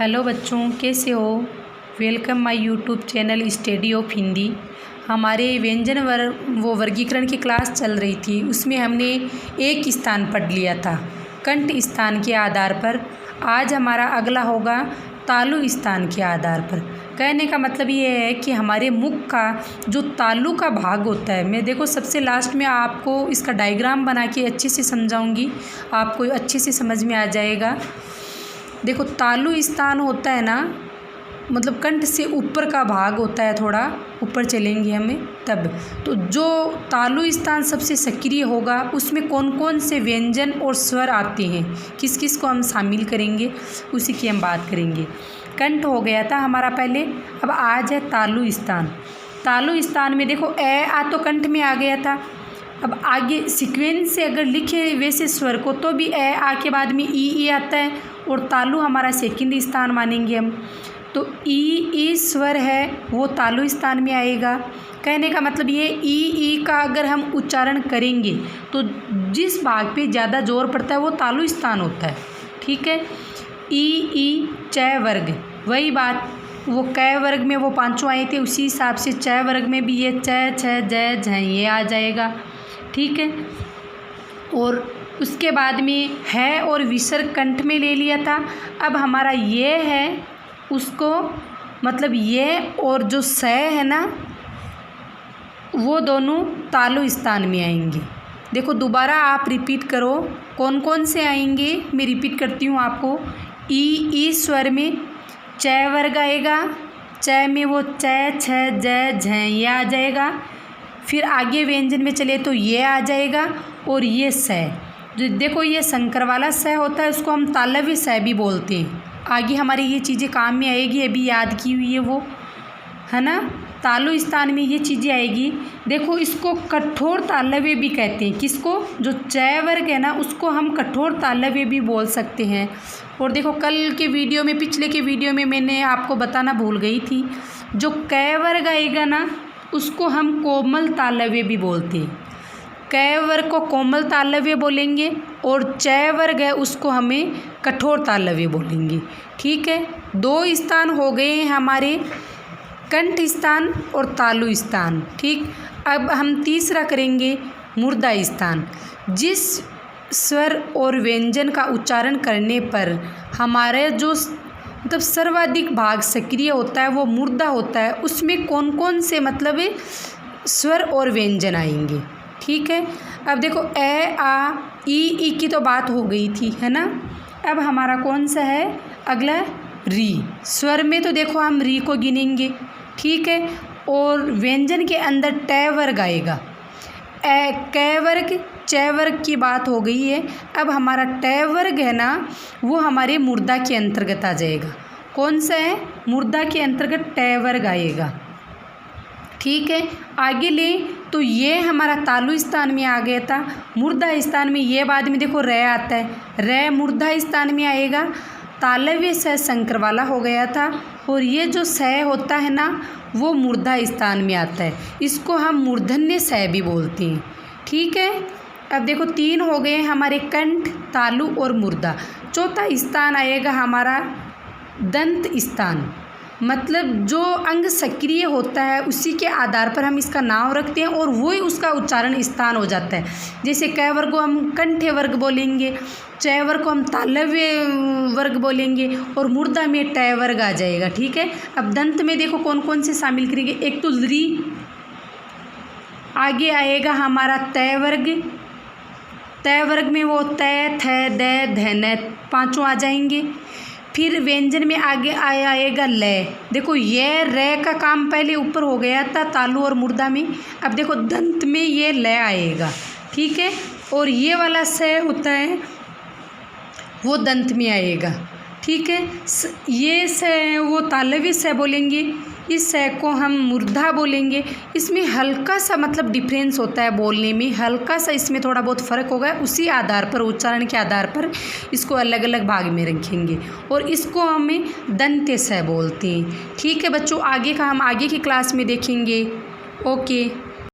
Hello बच्चों, कैसे हो। Welcome my YouTube channel study of Hindi. हमारे व्यंजन वर्गीकरण की क्लास चल रही थी, उसमें हमने एक स्थान पढ़ लिया था कंठ स्थान के आधार पर। आज हमारा अगला होगा तालु स्थान के आधार पर। कहने का मतलब ये है कि हमारे मुख का जो तालु का भाग होता है, मैं देखो सबसे लास्ट में आपको इसका डायग्राम बना के अच्छे से समझाऊंगी, आपको अच्छे से समझ में आ जाएगा। देखो तालु स्थान होता है ना, मतलब कंठ से ऊपर का भाग होता है, थोड़ा ऊपर चलेंगे हमें तब। तो जो तालु स्थान सबसे सक्रिय होगा उसमें कौन कौन से व्यंजन और स्वर आते हैं, किस किस को हम शामिल करेंगे, उसी की हम बात करेंगे। कंठ हो गया था हमारा पहले, अब आज है तालु स्थान। तालु स्थान में देखो ए आ तो कंठ में आ गया था। अब आगे सीक्वेंस से अगर लिखे वैसे स्वर को तो भी ए आ के बाद में ई आता है, और तालु हमारा सेकंड स्थान मानेंगे हम। तो ई स्वर है वो तालु स्थान में आएगा। कहने का मतलब ये ई का अगर हम उच्चारण करेंगे तो जिस भाग पे ज़्यादा जोर पड़ता है वो तालु स्थान होता है, ठीक है। ई च वर्ग, वही बात, वो कै वर्ग में वो पांचों आए थे, उसी हिसाब से च वर्ग में भी ये च छ ज झ ये आ जाएगा, ठीक है। और उसके बाद में है और विसर्ग कंठ में ले लिया था। अब हमारा ये है, उसको मतलब ये और जो स है ना, वो दोनों तालु स्थान में आएंगे। देखो दोबारा आप रिपीट करो कौन कौन से आएंगे, मैं रिपीट करती हूँ आपको। ई स्वर में च वर्ग आएगा, च में वो च छ ज झ ये आ जाएगा। फिर आगे व्यंजन में चले तो ये आ जाएगा, और ये स, जो देखो ये शंकर वाला स होता है, उसको हम तालव्य स भी बोलते हैं। आगे हमारी ये चीज़ें काम में आएगी, अभी याद की हुई है वो, है ना। तालु स्थान में ये चीज़ें आएगी। देखो इसको कठोर तालव्य भी कहते हैं, किसको, जो च वर्ग है ना उसको हम कठोर तालव्य भी बोल सकते हैं। और देखो कल के वीडियो में, पिछले के वीडियो में मैंने आपको बताना भूल गई थी, जो कै वर्ग आएगा ना उसको हम कोमल तालव्य भी बोलते हैं। कै वर्ग को कोमल तालव्य बोलेंगे, और च वर्ग है उसको हमें कठोर तालव्य बोलेंगे, ठीक है। दो स्थान हो गए हैं हमारे, कंठ स्थान और तालु स्थान, ठीक। अब हम तीसरा करेंगे मूर्धा स्थान। जिस स्वर और व्यंजन का उच्चारण करने पर हमारे जो मतलब सर्वाधिक भाग सक्रिय होता है वो मूर्धा होता है, उसमें कौन कौन से मतलब स्वर और व्यंजन आएंगे, ठीक है। अब देखो ए आ ई की तो बात हो गई थी, है ना। अब हमारा कौन सा है अगला, री। स्वर में तो देखो हम री को गिनेंगे, ठीक है। और व्यंजन के अंदर ट वर्ग आएगा। ए कै वर्ग च वर्ग की बात हो गई है। अब हमारा ट वर्ग है ना वो हमारे मूर्धा के अंतर्गत आ जाएगा। कौन सा है, मूर्धा के अंतर्गत ट वर्ग आएगा, ठीक है। आगे ले तो ये हमारा तालु स्थान में आ गया था। मूर्धा स्थान में ये बाद में देखो र आता है, र मूर्धा स्थान में आएगा। तालव्य स शंकर वाला हो गया था, और ये जो स होता है ना वो मूर्धा स्थान में आता है, इसको हम मूर्धन्य स भी बोलते हैं, ठीक है। अब देखो तीन हो गए हमारे, कंठ, तालु और मूर्धा। चौथा स्थान आएगा हमारा दंत स्थान। मतलब जो अंग सक्रिय होता है उसी के आधार पर हम इसका नाम रखते हैं, और वही उसका उच्चारण स्थान हो जाता है। जैसे कै वर्ग को हम कंठ्य वर्ग बोलेंगे, च वर्ग को हम तालव्य वर्ग बोलेंगे, और मूर्धा में ट वर्ग आ जाएगा, ठीक है। अब दंत में देखो कौन कौन से शामिल करेंगे, एक तो री, आगे आएगा हमारा तय वर्ग, तय वर्ग में वो तय थ द ध न पाँचों आ जाएंगे। फिर व्यंजन में आगे आएगा लय। देखो ये र का काम पहले ऊपर हो गया था तालु और मूर्धा में, अब देखो दंत में ये लय आएगा, ठीक है। और ये वाला स होता है वो दंत में आएगा, ठीक है। ये स वो तालव्य स बोलेंगे, इस स को हम मूर्धा बोलेंगे। इसमें हल्का सा मतलब डिफरेंस होता है बोलने में, हल्का सा इसमें थोड़ा बहुत फ़र्क होगा, उसी आधार पर, उच्चारण के आधार पर इसको अलग अलग भाग में रखेंगे, और इसको हमें दंत्य स बोलते हैं, ठीक है बच्चों। आगे का हम आगे की क्लास में देखेंगे। ओके।